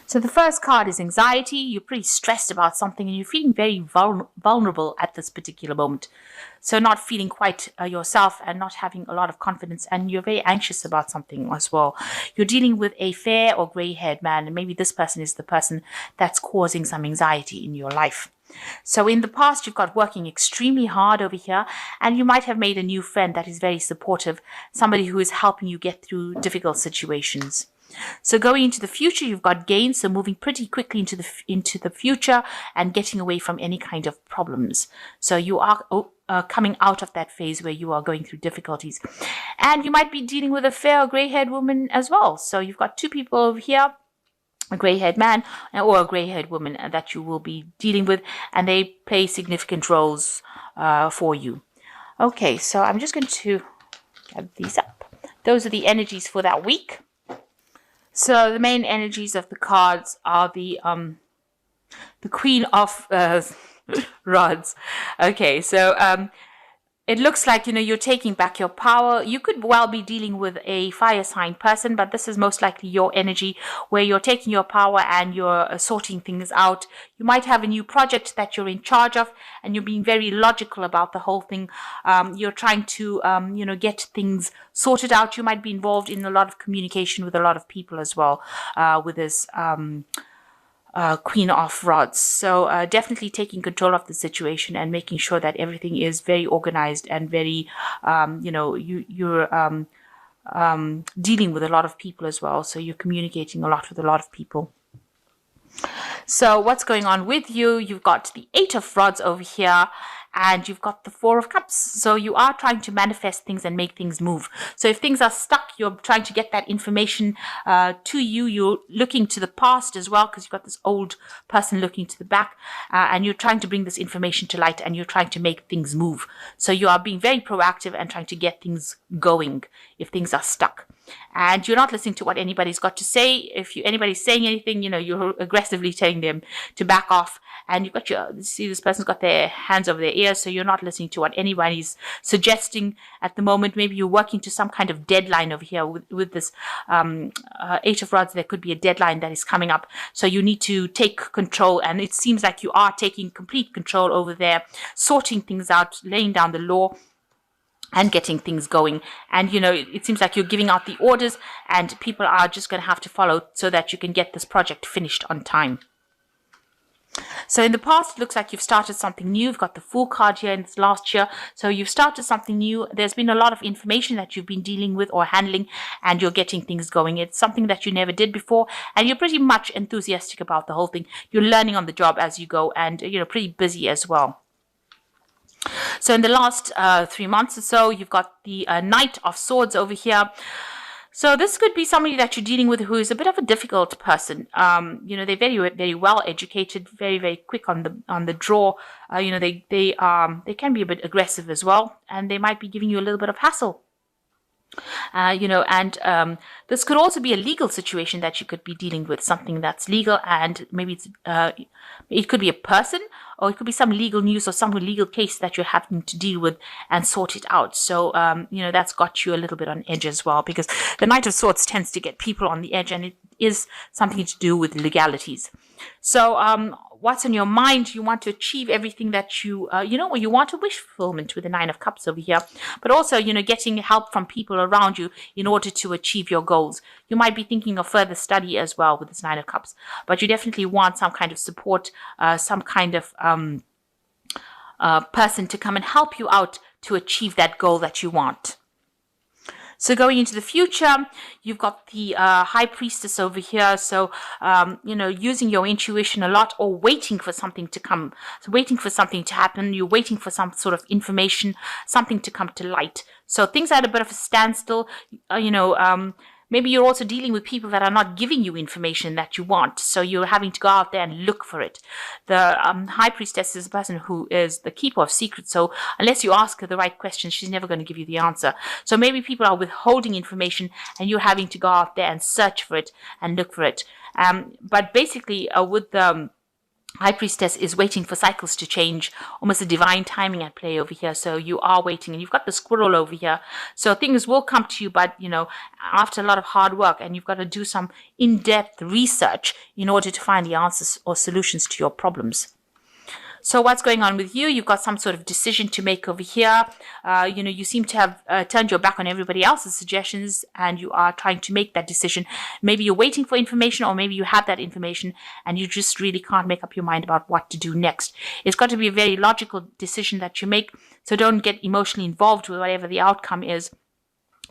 So the first card is anxiety. You're pretty stressed about something and you're feeling very vulnerable at this particular moment. So not feeling quite yourself and not having a lot of confidence, and you're very anxious about something as well. You're dealing with a fair or gray-haired man, and maybe this person is the person that's causing some anxiety in your life. So in the past, you've got working extremely hard over here, and you might have made a new friend that is very supportive, somebody who is helping you get through difficult situations. So going into the future, you've got gains, so moving pretty quickly into the future and getting away from any kind of problems. So you are coming out of that phase where you are going through difficulties. And you might be dealing with a fair or gray-haired woman as well. So you've got two people over here, a gray-haired man or a gray-haired woman that you will be dealing with, and they play significant roles for you. Okay, so I'm just going to add these up. Those are the energies for that week. So the main energies of the cards are the Queen of Rods. Okay, so it looks like, you're taking back your power. You could well be dealing with a fire sign person, but this is most likely your energy where you're taking your power and you're sorting things out. You might have a new project that you're in charge of and you're being very logical about the whole thing. You're trying to, get things sorted out. You might be involved in a lot of communication with a lot of people as well with this Queen of Rods. So definitely taking control of the situation and making sure that everything is very organized and very, you're dealing with a lot of people as well. So you're communicating a lot with a lot of people. So what's going on with you? You've got the Eight of Rods over here, and you've got the Four of Cups. So you are trying to manifest things and make things move. So if things are stuck, you're trying to get that information to you. You're looking to the past as well, because you've got this old person looking to the back, and you're trying to bring this information to light, and you're trying to make things move. So you are being very proactive and trying to get things going if things are stuck. And you're not listening to what anybody's got to say. If anybody's saying anything, you're aggressively telling them to back off. And you've got this person's got their hands over their ears, so you're not listening to what anybody's suggesting at the moment. Maybe you're working to some kind of deadline over here with this Eight of Rods. There could be a deadline that is coming up, so you need to take control. And it seems like you are taking complete control over there, sorting things out, laying down the law, and getting things going. And it seems like you're giving out the orders, and people are just going to have to follow so that you can get this project finished on time. So in the past, it looks like you've started something new. You've got the Fool card here in this last year. So you've started something new. There's been a lot of information that you've been dealing with or handling, and you're getting things going. It's something that you never did before, and you're pretty much enthusiastic about the whole thing. You're learning on the job as you go, and pretty busy as well. So in the last 3 months or so, you've got the Knight of Swords over here. So this could be somebody that you're dealing with who is a bit of a difficult person. They're very, very well educated, very, very quick on the draw. They can be a bit aggressive as well, and they might be giving you a little bit of hassle. This could also be a legal situation that you could be dealing with, something that's legal, and maybe it could be a person, or it could be some legal news or some legal case that you're having to deal with and sort it out. So, that's got you a little bit on edge as well, because the Knight of Swords tends to get people on the edge, and it is something to do with legalities. So, what's on your mind? You want to achieve everything that you want to wish fulfillment with the Nine of Cups over here, but also, getting help from people around you in order to achieve your goals. You might be thinking of further study as well with this Nine of Cups, but you definitely want some kind of support, some kind of person to come and help you out to achieve that goal that you want. So going into the future, you've got the High Priestess over here. So, using your intuition a lot, or waiting for something to come. So waiting for something to happen. You're waiting for some sort of information, something to come to light. So things are at a bit of a standstill. Maybe you're also dealing with people that are not giving you information that you want. So you're having to go out there and look for it. The High Priestess is a person who is the keeper of secrets. So unless you ask her the right question, she's never going to give you the answer. So maybe people are withholding information, and you're having to go out there and search for it and look for it. But basically, with the High Priestess is waiting for cycles to change, almost a divine timing at play over here. So you are waiting, and you've got the Squirrel over here. So things will come to you, but after a lot of hard work, and you've got to do some in-depth research in order to find the answers or solutions to your problems. So what's going on with you? You've got some sort of decision to make over here. You seem to have turned your back on everybody else's suggestions, and you are trying to make that decision. Maybe you're waiting for information, or maybe you have that information and you just really can't make up your mind about what to do next. It's got to be a very logical decision that you make, so don't get emotionally involved with whatever the outcome is.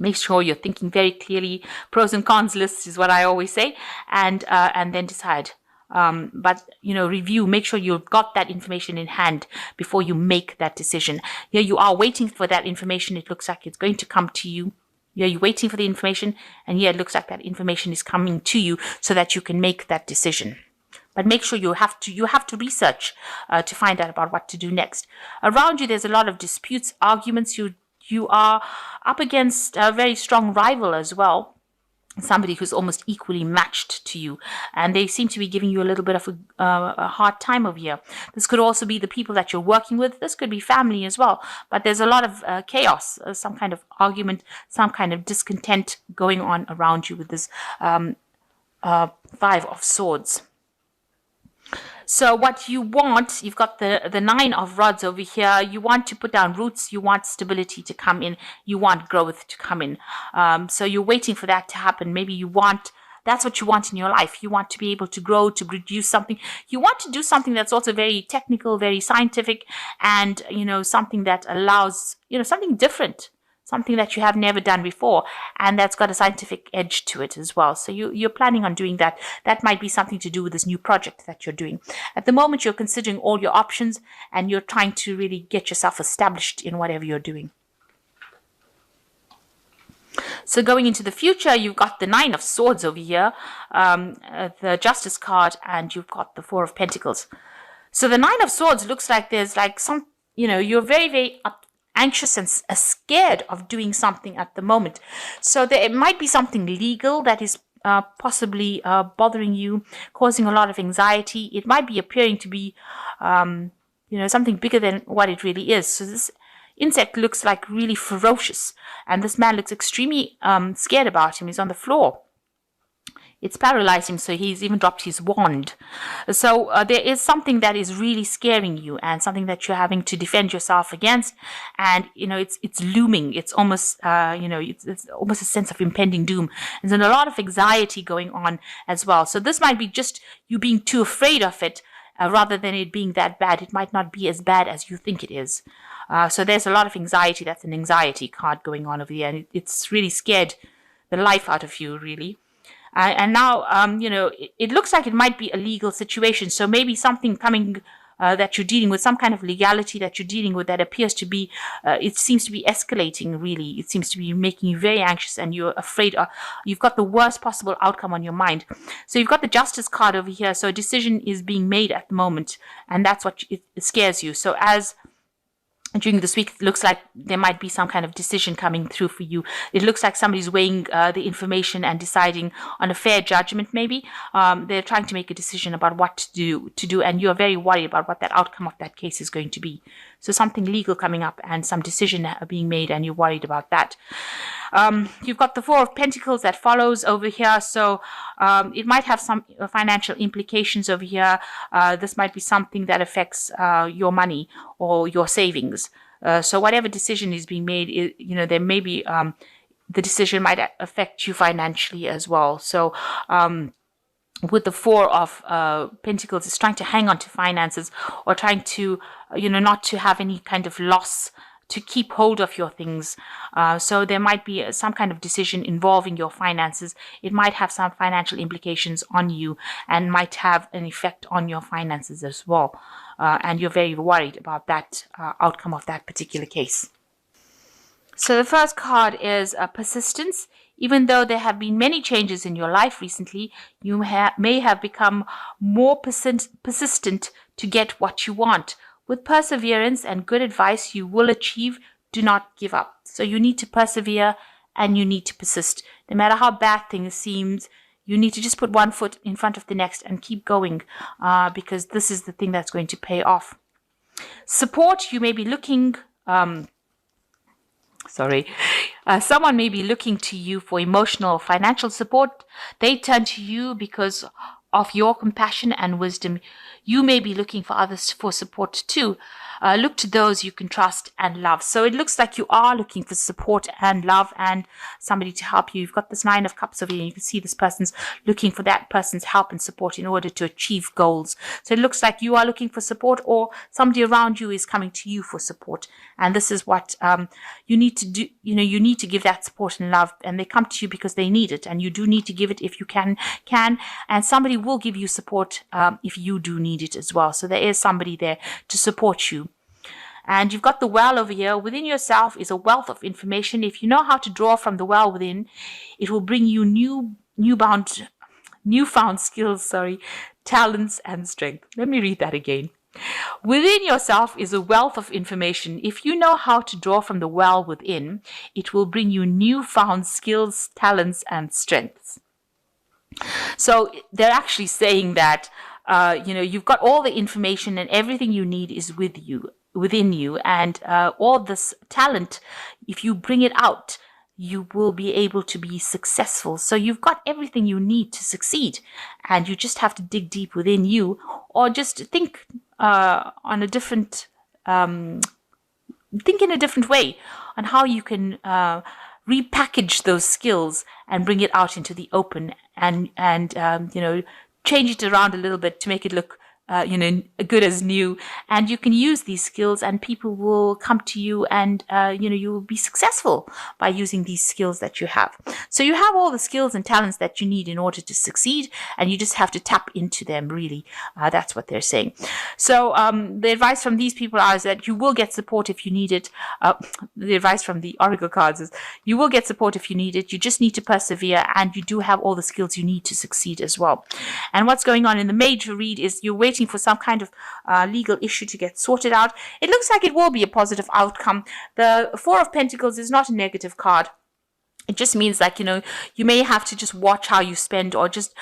Make sure you're thinking very clearly. Pros and cons lists is what I always say, and then decide. But review, make sure you've got that information in hand before you make that decision. Here you are waiting for that information. It looks like it's going to come to you. You're waiting for the information, and here it looks like that information is coming to you so that you can make that decision. But make sure you have to research to find out about what to do next. Around you, there's a lot of disputes, arguments. You are up against a very strong rival as well. Somebody who's almost equally matched to you, and they seem to be giving you a little bit of a hard time over here. This could also be the people that you're working with. This could be family as well, but there's a lot of chaos, some kind of argument, some kind of discontent going on around you with this Five of Swords. So what you want, you've got the Nine of Rods over here. You want to put down roots. You want stability to come in. You want growth to come in. So you're waiting for that to happen. Maybe that's what you want in your life. You want to be able to grow, to produce something. You want to do something that's also very technical, very scientific, and, something that allows, something different. Something that you have never done before, and that's got a scientific edge to it as well. So you're planning on doing that. That might be something to do with this new project that you're doing. At the moment, you're considering all your options, and you're trying to really get yourself established in whatever you're doing. So going into the future, you've got the Nine of Swords over here, the Justice card, and you've got the Four of Pentacles. So the Nine of Swords looks like there's like some, you're very, very anxious and scared of doing something at the moment. So it might be something legal that is possibly bothering you, causing a lot of anxiety. It might be appearing to be, something bigger than what it really is. So this insect looks like really ferocious, and this man looks extremely scared about him. He's on the floor. It's paralyzed him, so he's even dropped his wand. So there is something that is really scaring you, and something that you're having to defend yourself against. And it's looming. It's almost it's almost a sense of impending doom. There's a lot of anxiety going on as well. So this might be just you being too afraid of it, rather than it being that bad. It might not be as bad as you think it is. So there's a lot of anxiety. That's an anxiety card going on over here, and it's really scared the life out of you, really. And now, it looks like it might be a legal situation. So maybe something coming that you're dealing with, some kind of legality that you're dealing with that appears to be, it seems to be escalating, really. It seems to be making you very anxious, and you're afraid. You've got the worst possible outcome on your mind. So you've got the Justice card over here. So a decision is being made at the moment, and that's what it scares you. So during this week, it looks like there might be some kind of decision coming through for you. It looks like somebody's weighing the information and deciding on a fair judgment, maybe. They're trying to make a decision about what to do, and you're very worried about what that outcome of that case is going to be. So something legal coming up and some decision being made, and you're worried about that. You've got the Four of Pentacles that follows over here. So it might have some financial implications over here. This might be something that affects your money or your savings. So whatever decision is being made, there may be the decision might affect you financially as well. So with the Four of Pentacles, it's trying to hang on to finances, or trying to, not to have any kind of loss, to keep hold of your things. So there might be some kind of decision involving your finances. It might have some financial implications on you, and might have an effect on your finances as well. And you're very worried about that outcome of that particular case. So the first card is persistence. Even though there have been many changes in your life recently, you may have become more persistent to get what you want. With perseverance and good advice, you will achieve. Do not give up. So you need to persevere, and you need to persist. No matter how bad things seem, you need to just put one foot in front of the next and keep going, because this is the thing that's going to pay off. Support, you may be looking, someone may be looking to you for emotional or financial support. They turn to you because of your compassion and wisdom. You may be looking for others for support too. Look to those you can trust and love. So it looks like you are looking for support and love and somebody to help you. You've got this 9 of Cups over here. You can see this person's looking for that person's help and support in order to achieve goals. So it looks like you are looking for support, or somebody around you is coming to you for support. And this is what you need to do. You know, you need to give that support and love, and they come to you because they need it, and you do need to give it if you can, and somebody will give you support if you do need it as well. So there is somebody there to support you. And you've got the well over here. Within yourself is a wealth of information. If you know how to draw from the well within, it will bring you newfound skills, talents and strength. Let me read that again. Within yourself is a wealth of information. If you know how to draw from the well within, it will bring you newfound skills, talents and strengths. So they're actually saying that, you've got all the information and everything you need is within you, and all this talent, if you bring it out, you will be able to be successful. So you've got everything you need to succeed, and you just have to dig deep within you, or just think in a different way on how you can repackage those skills and bring it out into the open, and change it around a little bit to make it look good as new. And you can use these skills, and people will come to you, and you will be successful by using these skills that you have. So you have all the skills and talents that you need in order to succeed, and you just have to tap into them, really. That's what they're saying. So the advice from these people is that you will get support if you need it. The advice from the Oracle cards is you will get support if you need it. You just need to persevere, and you do have all the skills you need to succeed as well. And what's going on in the major read is you're waiting for some kind of legal issue to get sorted out. It looks like it will be a positive outcome. The 4 of Pentacles is not a negative card. It just means like, you may have to just watch how you spend, or just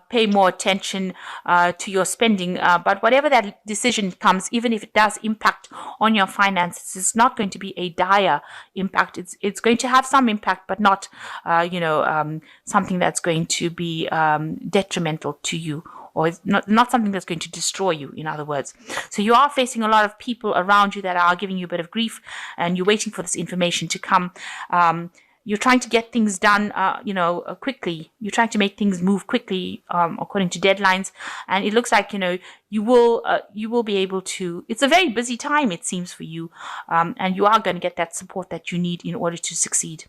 pay more attention to your spending. But whatever that decision comes, even if it does impact on your finances, it's not going to be a dire impact. It's going to have some impact, but not, something that's going to be detrimental to you, or it's not something that's going to destroy you, in other words. So you are facing a lot of people around you that are giving you a bit of grief, and you're waiting for this information to come. You're trying to get things done, quickly. You're trying to make things move quickly, according to deadlines. And it looks like, you will be able to. It's a very busy time, it seems, for you. And you are going to get that support that you need in order to succeed.